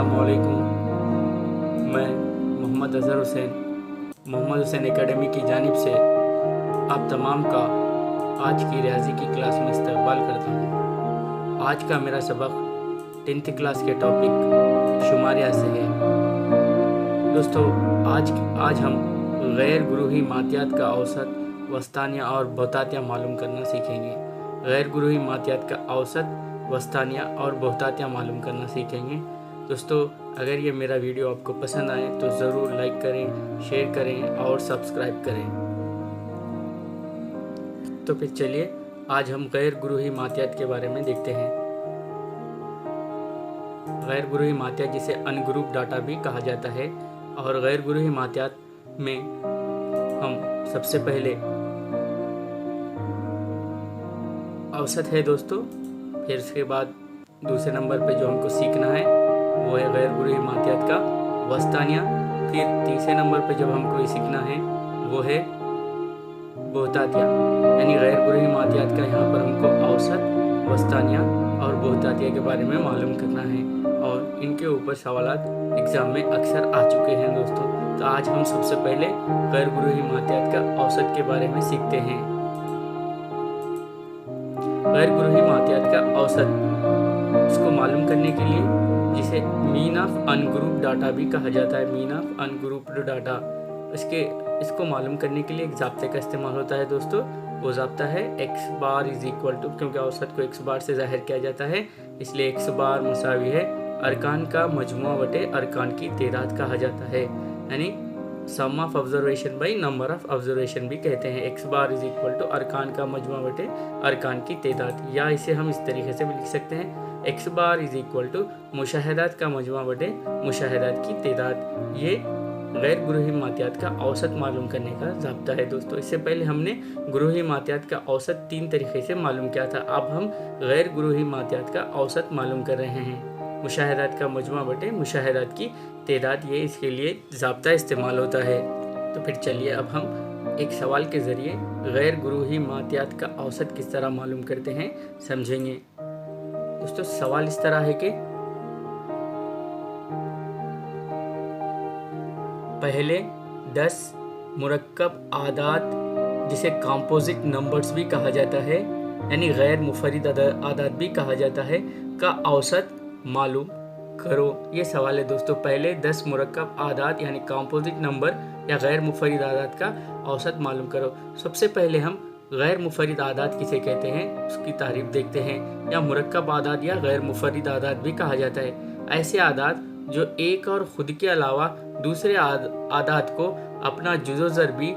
अस्सलामुअलैकुम। मैं मोहम्मद हुसैन एकेडमी की जानिब से आप तमाम का आज की रियाजी की क्लास में इस्तकबाल करता हूँ। आज का मेरा सबक 10th क्लास के टॉपिक शुमारिया से है। दोस्तों, आज हम गैर गुरूही मातियात का औसत, वस्तानिया और बहुतातिया मालूम करना सीखेंगे। गैर गुरूही मातियात का औसत, वस्तानिया और बहुतातिया मालूम करना सीखेंगे। दोस्तों, अगर ये मेरा वीडियो आपको पसंद आए तो ज़रूर लाइक करें, शेयर करें और सब्सक्राइब करें। तो फिर चलिए आज हम गैर गुरूही मातियात के बारे में देखते हैं। गैर गुरूही मातियात जिसे अनग्रुप डाटा भी कहा जाता है, और गैर गुरूही मातियात में हम सबसे पहले औसत है दोस्तों, फिर उसके बाद दूसरे नंबर पे जो हमको सीखना है वो है गैर गुरूही मातियात का वस्तानिया। फिर तीसरे नंबर पे जब हमको ये सीखना है वो है बहुतातिया, यानी गैर गुरूही मातियात का यहाँ पर हमको औसत, वस्तानिया और बहुतातिया के बारे में मालूम करना है, और इनके ऊपर सवालात एग्ज़ाम में अक्सर आ चुके हैं दोस्तों। तो आज हम सबसे पहले गैर गुरूही मातियात का औसत के बारे में सीखते हैं। गैर गुरूही मातियात का औसत, इसको मालूम करने के लिए जिसे मीन ऑफ अनग्रुप डाटा भी कहा जाता है, मीन ऑफ अनग्रुप्ड डाटा, इसको मालूम करने के लिए एक ज़ाब्ते का इस्तेमाल होता है दोस्तों। वो ज़ाब्ता है x bar is equal to, क्योंकि औसत को x बार से ज़ाहिर किया जाता है, इसलिए x बार मुसावी है अरकान का मजमुआ बटे अरकान की तादाद कहा जाता है, यानी sum of observation by number of observation भी कहते हैं। x bar is equal to अरकान का मजमुआ बटे अरकान की तादाद, या इसे हम इस तरीके से भी लिख सकते हैं x bar is equal to मुशाहदात का मजमुआ बटे मुशाहदात की तादाद। ये गैर गुरूही मातियात का औसत मालूम करने का ज़ाब्ता है दोस्तों। इससे पहले हमने गुरूही मातियात का औसत 3 तरीके से मालूम किया था, अब हम गैर गुरूही मातियात का औसत मालूम कर रहे हैं। मुशाहदात का मजमुआ बटे मुशाहदात की तादाद, ये इसके लिए ज़ाब्ता इस्तेमाल होता है। तो फिर चलिए अब हम एक सवाल के ज़रिए गैर गुरूही मातियात का औसत किस तरह मालूम करते हैं समझेंगे। दोस्तों, सवाल इस तरह है कि पहले 10 मुरक्कब आदाद, जिसे कंपोजिट नंबर्स भी कहा जाता है, यानी गैर मुफरिद आदाद भी कहा जाता है, का औसत मालूम करो। ये सवाल है दोस्तों। पहले 10 मुरक्कब आदाद यानी कंपोजिट नंबर या गैर मुफरिद आदाद का औसत मालूम करो। सबसे पहले हम गैर मुफरिद आदाद किसे कहते हैं उसकी तारीफ देखते हैं, या मुरक्कब आदाद या गैर मुफरिद आदाद भी कहा जाता है। ऐसे आदाद जो एक और ख़ुद के अलावा दूसरे आदाद को अपना जुज़ो ज़रबी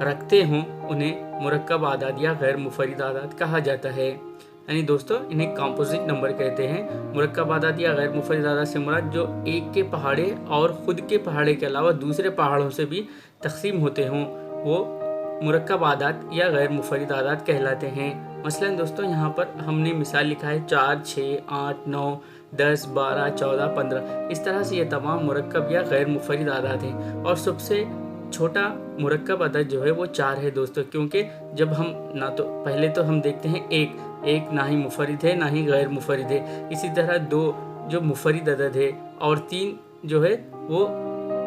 रखते हों, उन्हें मुरक्कब आदाद या गैर मुफरिद आदाद कहा जाता है। यानी दोस्तों, इन्हें कंपोजिट नंबर कहते हैं। मुरक्कब आदाद या गैर मुफरिद आदाद से मुराद जो एक के पहाड़े और ख़ुद के पहाड़े के अलावा दूसरे पहाड़ों से भी तकसीम होते हों, वो मुरक्कब आदाद या गैर मुफरिद आदाद कहलाते हैं। मसलन दोस्तों, यहाँ पर हमने मिसाल लिखा है 4, 6, 8, 9, 10, 12, 14, 15। इस तरह से ये तमाम मुरक्कब या गैर मुफरिद आदाद हैं, और सबसे छोटा मुरक्कब अदद जो है वो 4 है दोस्तों, क्योंकि जब हम पहले तो हम देखते हैं एक ना ही मुफरिद है ना ही गैर मुफरिद है। इसी तरह 2 जो मुफरिद अदद है, और 3 जो है वो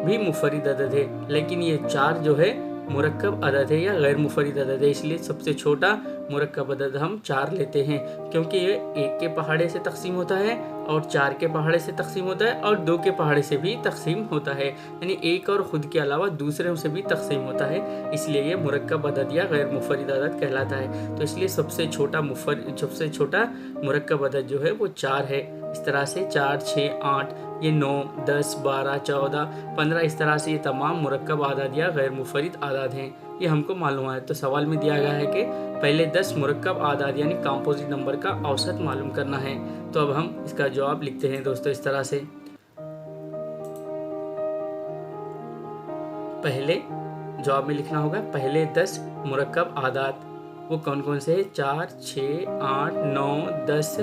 भी मुफरिद अदद है, लेकिन ये 4 जो है मुरक्कब अदद है या गैर मुफरिद अदद है, इसलिए सबसे छोटा मुरक्कब अदद हम 4 लेते हैं, क्योंकि ये 1 के पहाड़े से तकसीम होता है और 4 के पहाड़े से तकसीम होता है और 2 के पहाड़े से भी तकसीम होता है, यानी एक और ख़ुद के अलावा दूसरों से भी तकसीम होता है, इसलिए ये मुरक्कब अदद या गैर मुफरिद अदद कहलाता है। तो इसलिए सबसे छोटा मुरक्कब अदद जो है वो 4 है। इस तरह से 4, 6, 8, ये 9, 10, 12, 14, 15, इस तरह से ये तमाम मुरक्कब आदाद या गैर मुफरिद आदाद हैं, ये हमको मालूम है। तो सवाल में दिया गया है कि पहले 10 मुरक्कब आदाद यानी कंपोजिट नंबर का औसत मालूम करना है। तो अब हम इसका जवाब लिखते हैं दोस्तों इस तरह से। पहले जवाब में लिखना होगा पहले 10 मुरक्कब आदाद, वो कौन कौन से हैं? 4, 6, 8, 9, 10,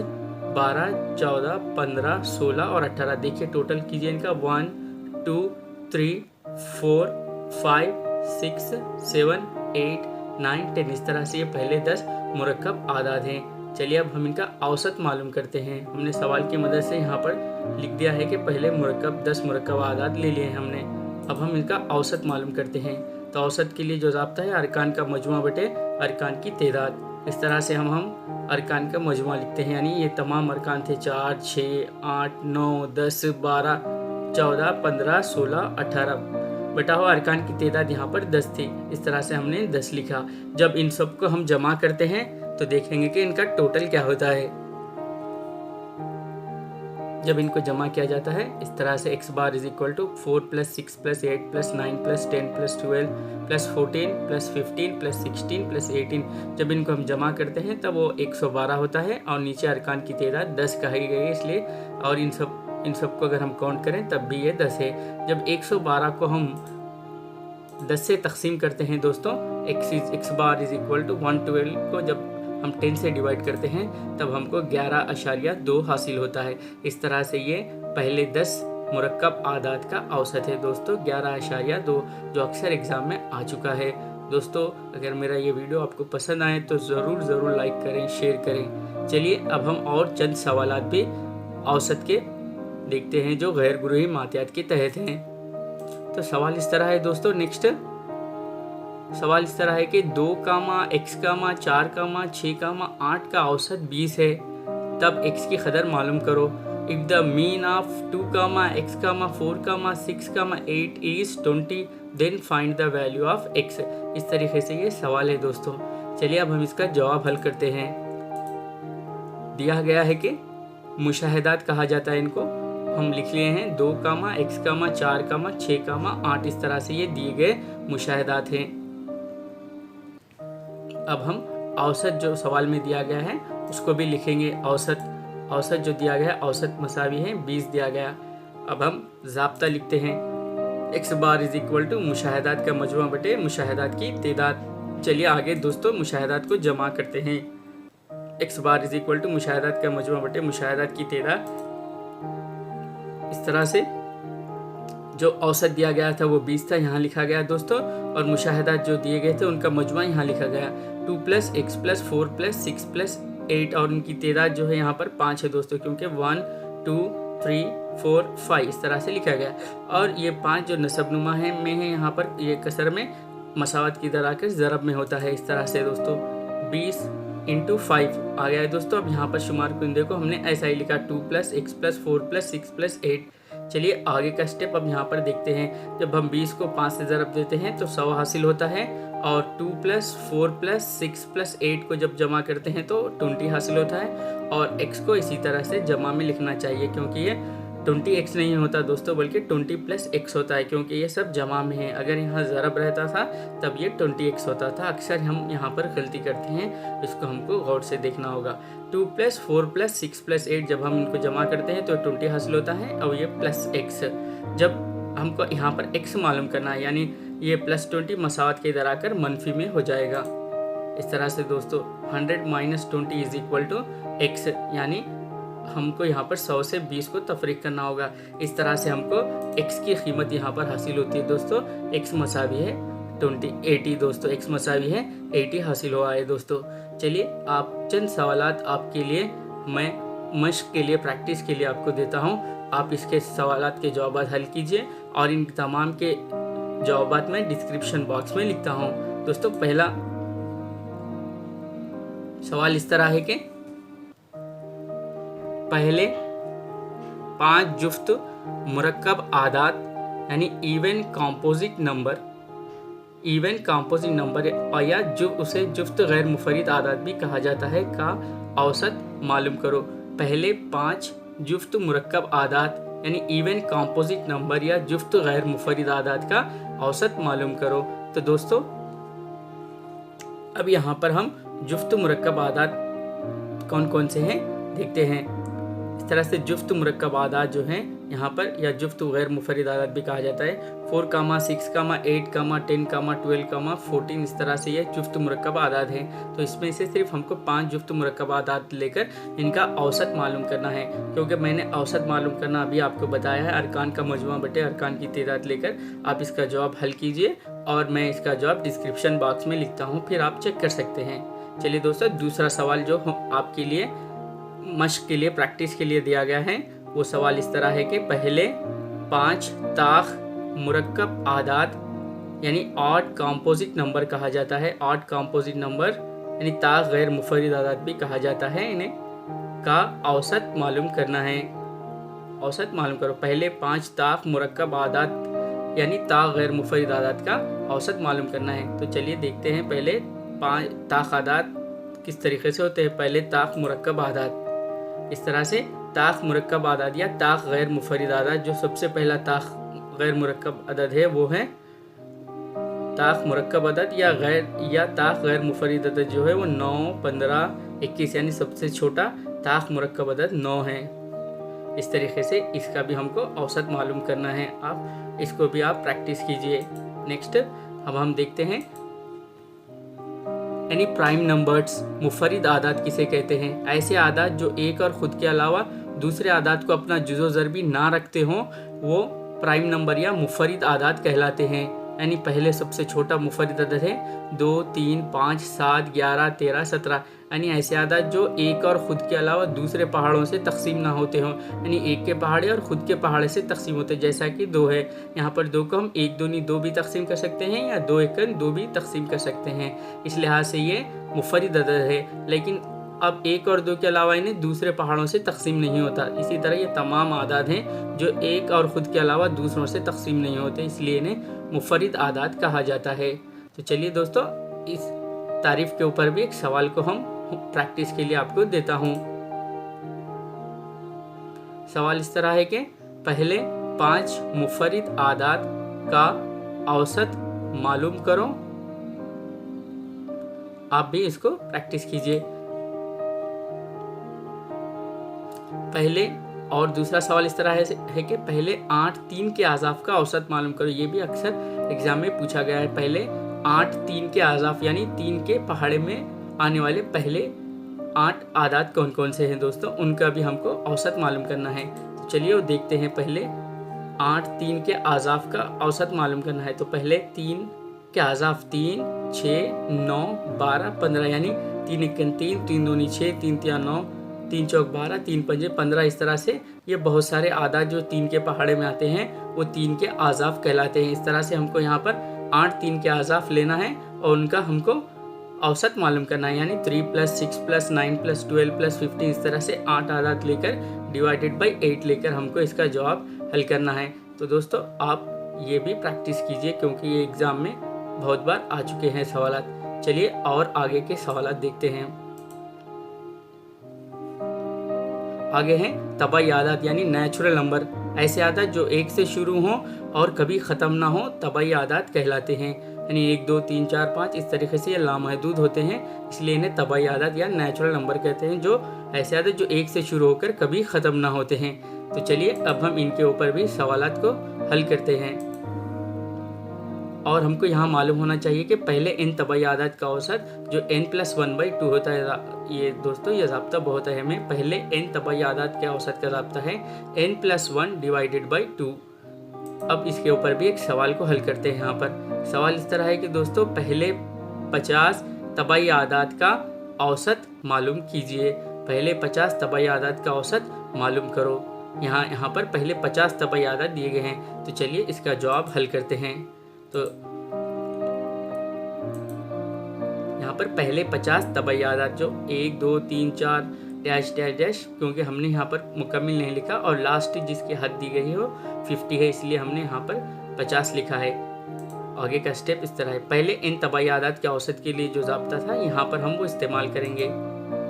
12, 14, 15, 16 और 18। देखिए टोटल कीजिए इनका 1, 2, 3, 4, 5, 6, 7, 8, 9, 10। इस तरह से ये पहले 10 मुरक्कब आदाद हैं। चलिए अब हम इनका औसत मालूम करते हैं। हमने सवाल की मदद से यहाँ पर लिख दिया है कि पहले मुरक्कब 10 मुरक्कब आदाद ले लिए हैं हमने। अब हम इनका औसत मालूम करते हैं। तो औसत के लिए जो ज़ाब्ता है अरकान का मजमुआ बटे अरकान की तादाद। इस तरह से हम अरकान का मजमुआ लिखते हैं, यानी ये तमाम अरकान थे 4, 6, 8, 9, 10, 12, 14, 15, 16, 18 बटा हुआ अरकान की तादाद यहाँ पर 10 थी। इस तरह से हमने 10 लिखा। जब इन सब को हम जमा करते हैं तो देखेंगे कि इनका टोटल क्या होता है। जब इनको जमा किया जाता है इस तरह से x bar is equal to 4 + 6 + 8 + 9 + 10 + 12 + 14 + 15 + 16 + 18, जब इनको हम जमा करते हैं तब वो 112 होता है और नीचे अरकान की तादाद 10 कही गई है इसलिए, और इन सब को अगर हम काउंट करें तब भी ये 10 है। जब 112 को हम 10 से तकसीम करते हैं दोस्तों, x bar is equal to 112 को जब हम 10 से डिवाइड करते हैं तब हमको 11.2 हासिल होता है। इस तरह से ये पहले 10 मुरक्कब आदाद का औसत है दोस्तों, 11.2, जो अक्सर एग्ज़ाम में आ चुका है। दोस्तों अगर मेरा ये वीडियो आपको पसंद आए तो ज़रूर लाइक करें, शेयर करें। चलिए अब हम और चंद सवालात भी औसत के देखते हैं जो गैर गुरूही मातियात के तहत हैं। तो सवाल इस तरह है दोस्तों, नेक्स्ट सवाल इस तरह है कि 2, x, 4, 6, 8 का औसत 20 है, तब x की कदर मालूम करो। If the mean of 2, x, 4, 6, 8 is 20 then find the value of x। इस तरीके से ये सवाल है दोस्तों। चलिए अब हम इसका जवाब हल करते हैं। दिया गया है कि मुशाहिदात कहा जाता है इनको, हम लिख लिए हैं 2, x, 4, 6, 8, इस तरह से ये दिए गए मुशाहिदात हैं। अब हम औसत जो सवाल में दिया गया है उसको भी लिखेंगे। औसत जो दिया गया है, औसत मसावी है 20 दिया गया। अब हम ज़ाब्ता लिखते हैं, x bar is equal to मुशाहिदात का मजमुआ बटे मुशाहिदात की तादाद। चलिए आगे दोस्तों मुशाहिदात को जमा करते हैं। x bar is equal to मुशाहिदात का मजमुआ बटे मुशाहिदात की तादाद। इस तरह से जो औसत दिया गया था वो 20 था, यहाँ लिखा गया दोस्तों, और मुशाहिदात जो दिए गए थे उनका मजमुआ यहाँ लिखा गया 2 + x + 4 + 6 + 8, और उनकी तादाद जो है यहाँ पर 5 है दोस्तों, क्योंकि 1, 2, 3, 4, 5 इस तरह से लिखा गया। और ये 5 जो नसबनुमा है में है यहाँ पर, ये कसर में मसावत की तरह आकर ज़रब में होता है। इस तरह से दोस्तों 20 × 5 आ गया है दोस्तों। अब यहाँ पर शुमार कुंदे को हमने ऐसा ही लिखा 2 + x + 4 + 6 + 8। चलिए आगे का स्टेप अब यहाँ पर देखते हैं। जब हम 20 को 5 से ज़रब देते हैं तो 100 हासिल होता है, और 2 + 4 + 6 + 8 को जब जमा करते हैं तो 20 हासिल होता है। और x को इसी तरह से जमा में लिखना चाहिए, क्योंकि ये 20x नहीं होता दोस्तों बल्कि 20 + x होता है, क्योंकि ये सब जमा में है। अगर यहाँ ज़रब रहता था तब ये 20x होता था। अक्सर हम यहाँ पर गलती करते हैं, इसको हमको गौर से देखना होगा। 2 + 4 + 6 + 8 जब हम इनको जमा करते हैं तो 20 हासिल होता है, और ये +x। जब हमको यहाँ पर x मालूम करना है, यानी ये +20 मसावत के इधर आकर मनफी में हो जाएगा। इस तरह से दोस्तों 100 - 20 इज इक्वल टू x, यानी हमको यहाँ पर 100 से 20 को तफरीक करना होगा। इस तरह से हमको x की कीमत यहाँ पर हासिल होती है दोस्तों। x मसावी है 80 दोस्तों, x मसावी है 80 हासिल हुआ है दोस्तों। चलिए आप चंद सवालात आपके लिए मैं मश्क के लिए, प्रैक्टिस के लिए आपको देता हूँ। आप इसके सवालात के जवाब हल कीजिए, और इन तमाम के जवाबात मैं डिस्क्रिप्शन बॉक्स में लिखता हूँ दोस्तों। पहला सवाल इस तरह है कि पहले 5 जुफ्त मुरक्कब आदाद यानी इवन कॉम्पोजिट नंबर या जो उसे जुफ्त गैर मुफरिद आदाद भी कहा जाता है का औसत मालूम करो। पहले 5 जुफ्त मुरक्कब आदाद यानी इवन कॉम्पोजिट नंबर या जुफ्त गैर मुफरिद आदाद का औसत मालूम करो। तो दोस्तों अब यहाँ पर हम जुफ्त मुरक्कब आदाद कौन कौन से हैं देखते हैं। इस तरह से जुफ्त मुरक्कब आदाद जो हैं यहाँ पर, या जुफ्त गैर मुफरिद आदाद भी कहा जाता है, 4, 6, 8, 10, 12, 14 इस तरह से ये जुफ्त मुरक्कब आदाद हैं। तो इसमें से सिर्फ हमको 5 जुफ्त मुरक्कब आदाद लेकर इनका औसत मालूम करना है, क्योंकि मैंने औसत मालूम करना अभी आपको बताया है। अरकान का मजमुआ बटे अरकान की तादाद लेकर आप इसका जवाब हल कीजिए, और मैं इसका जवाब डिस्क्रिप्शन बॉक्स में लिखता हूँ, फिर आप चेक कर सकते हैं। चलिए दोस्तों, दूसरा सवाल जो आपके लिए मश्क के लिए, प्रैक्टिस के लिए दिया गया है, वो सवाल इस तरह है कि पहले 5 ताख मुरक्कब आदाद यानी ऑड कंपोजिट नंबर कहा जाता है, ऑड कंपोजिट नंबर यानी ताख गैर मुफरिद आदाद भी कहा जाता है, इन्हें का औसत मालूम करना है। औसत मालूम करो। पहले 5 ताख मुरक्कब आदाद यानी ताख गैर मुफरिद आदाद का औसत मालूम करना है। तो चलिए देखते हैं पहले 5 ताख आदाद किस तरीके से होते हैं। पहले ताख मुरक्कब आदाद इस तरह से, ताख मुरक्कब आदाद या ताख गैर मुफरिद आदाद। जो सबसे पहला ताख गैर मुरक्कब अदद है वो है ताख मुरक्कब अदद या ताख गैर मुफरिद अदद जो है वो 9, 15, 21 यानी सबसे छोटा ताख मुरक्कब अदद 9 है। इस तरीके से इसका भी हमको औसत मालूम करना है। आप इसको भी आप प्रैक्टिस कीजिए। नेक्स्ट अब हम देखते हैं यानी प्राइम नंबर्स, मुफरिद आदाद किसे कहते हैं। ऐसे आदाद जो एक और ख़ुद के अलावा दूसरे आदाद को अपना जुज़ो ज़रबी ना रखते हों वो प्राइम नंबर या मुफरिद आदाद कहलाते हैं। यानी पहले सबसे छोटा मुफरिद अदद है 2, 3, 5, 7, 11, 13, 17 यानी ऐसे आदाद जो एक और ख़ुद के अलावा दूसरे पहाड़ों से तकसीम ना होते हों, यानी एक के पहाड़े और ख़ुद के पहाड़े से तकसीम होते हैं। जैसा कि 2 है, यहाँ पर 2 को हम 1 दूनी 2 भी तकसीम कर सकते हैं या 2 एकन 2 भी तकसीम कर सकते हैं। इस लिहाज से ये मुफरिद अदद है। लेकिन अब 1 और 2 के अलावा इन्हें दूसरे पहाड़ों से तकसीम नहीं होता। इसी तरह ये तमाम आदाद हैं जो एक और ख़ुद के अलावा दूसरों से तकसीम नहीं होते, इसलिए इन्हें मुफरिद आदाद कहा जाता है। तो चलिए दोस्तों, इस तारीफ़ के ऊपर भी एक सवाल को हम प्रैक्टिस के लिए आपको देता हूँ। सवाल इस तरह है कि पहले 5 मुफरिद आदाद का औसत मालूम करो। आप भी इसको प्रैक्टिस कीजिए। पहले और दूसरा सवाल इस तरह है कि पहले 8 3 के आज़ाफ का औसत मालूम करो। ये भी अक्सर एग्जाम में पूछा गया है। पहले 8 3 के आज़ाफ यानी 3 के पहाड़े में आने वाले पहले 8 आदाद कौन कौन से हैं दोस्तों, उनका भी हमको औसत मालूम करना है। तो चलिए वो देखते हैं। पहले 8 3 के आज़ाफ का औसत मालूम करना है। तो पहले 3 के आज़ाफ 3, 6, 9, 12, 15 यानी 3 1 3, 3 दूनी 6, 3 3 9, 3 चौक 12, 3 पंजे 15। इस तरह से ये बहुत सारे आदाद जो 3 के पहाड़े में आते हैं वो 3 के आज़ाफ कहलाते हैं। इस तरह से हमको यहाँ पर 8 3 के आज़ाफ लेना है और उनका हमको औसत मालूम करना है। यानी 3 + 6 + 9 + 12 + 15 इस तरह से 8 आदाद लेकर डिवाइडेड बाई 8 लेकर हमको इसका जवाब हल करना है। तो दोस्तों आप ये भी प्रैक्टिस कीजिए क्योंकि ये एग्ज़ाम में बहुत बार आ चुके हैं सवालात। चलिए और आगे के सवालात देखते हैं। आगे हैं तबाई आदाद यानी नेचुरल नंबर। ऐसे आदाद जो 1 से शुरू हों और कभी ख़त्म ना हो तबाई आदाद कहलाते हैं। यानी 1 2 3 4 5 इस तरीके से ये लामहदूद होते हैं, इसलिए इन्हें तबाई आदाद या नेचुरल नंबर कहते हैं। जो ऐसे आदाद जो 1 से शुरू होकर कभी ख़त्म ना होते हैं। तो चलिए अब हम इनके ऊपर भी सवालात को हल करते हैं। और हमको यहाँ मालूम होना चाहिए कि पहले n तबाई आदाद का औसत जो n + 1/2 होता है। ये दोस्तों ये ज़ाब्ता बहुत अहम है। पहले n तबाई आदाद के औसत का ज़ाब्ता है n + 1 डिवाइडेड बाई 2। अब इसके ऊपर भी एक सवाल को हल करते हैं। यहाँ पर सवाल इस तरह है कि दोस्तों पहले 50 तबाई आदाद का औसत मालूम कीजिए। पहले 50 तबाई आदाद का औसत मालूम करो। यहाँ पर पहले 50 तबाई आदाद दिए गए हैं। तो चलिए इसका जवाब हल करते हैं। तो यहाँ पर पहले 50 तबाई आदाद जो 1 2 3 4 डैश डैश डैश, क्योंकि हमने यहाँ पर मुकम्मिल नहीं लिखा और लास्ट जिसकी हद दी गई है वो 50 है, इसलिए हमने यहाँ पर 50 लिखा है। आगे का स्टेप इस तरह है। पहले इन तबाई आदाद के औसत के लिए जो ज़ाब्ता था यहाँ पर हम वो इस्तेमाल करेंगे।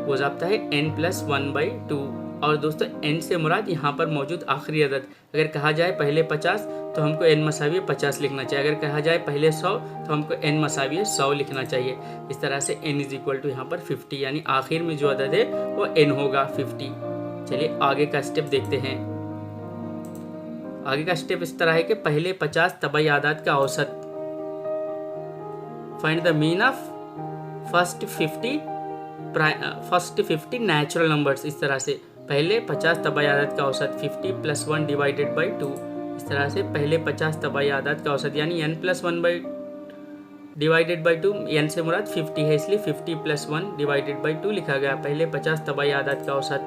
वो ज़ाब्ता है n + 1/2। और दोस्तों n से मुराद यहाँ पर मौजूद आखिरी अदद। अगर कहा जाए पहले 50 तो हमको n = 50 लिखना चाहिए। अगर कहा जाए पहले 100 तो हमको n = 100 लिखना चाहिए। इस तरह से n = यहाँ पर 50 यानी आखिर में जो अदद है वो n होगा 50। चलिए आगे का स्टेप देखते हैं। आगे का स्टेप इस तरह है कि पहले 50 तबाई आदाद का औसत। Find the mean of first 50 natural numbers. इस तरह से पहले 50 तबाई आदाद का औसत 50 + 1 डिवाइडेड बाई 2। इस तरह से पहले 50 तबाई आदाद का औसत यानी n + 1/2 डिवाइडेड बाई 2, n से मुराद 50 है, इसलिए 50 + 1 डिवाइडेड बाई 2 लिखा गया। पहले 50 तबाई आदात का औसत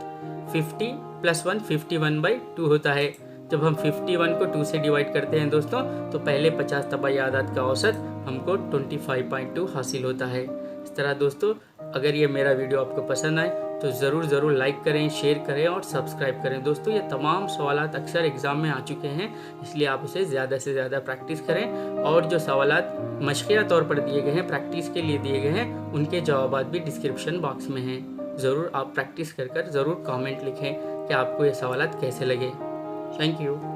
50 + 1 51/2 होता है। जब हम 51 को 2 से डिवाइड करते हैं दोस्तों, तो पहले 50 तबाई आदात का औसत हमको 25.2 हासिल होता है। इस तरह दोस्तों, अगर ये मेरा वीडियो आपको पसंद आए तो ज़रूर लाइक करें, शेयर करें और सब्सक्राइब करें। दोस्तों, ये तमाम सवालात अक्सर एग्ज़ाम में आ चुके हैं, इसलिए आप इसे ज़्यादा से ज़्यादा प्रैक्टिस करें और जो सवालात मशक़िया तौर पर दिए गए हैं, प्रैक्टिस के लिए दिए गए हैं, उनके जवाबात भी डिस्क्रिप्शन बॉक्स में हैं। ज़रूर आप प्रैक्टिस कर ज़रूर कमेंट लिखें कि आपको ये सवालात कैसे लगे। Thank you.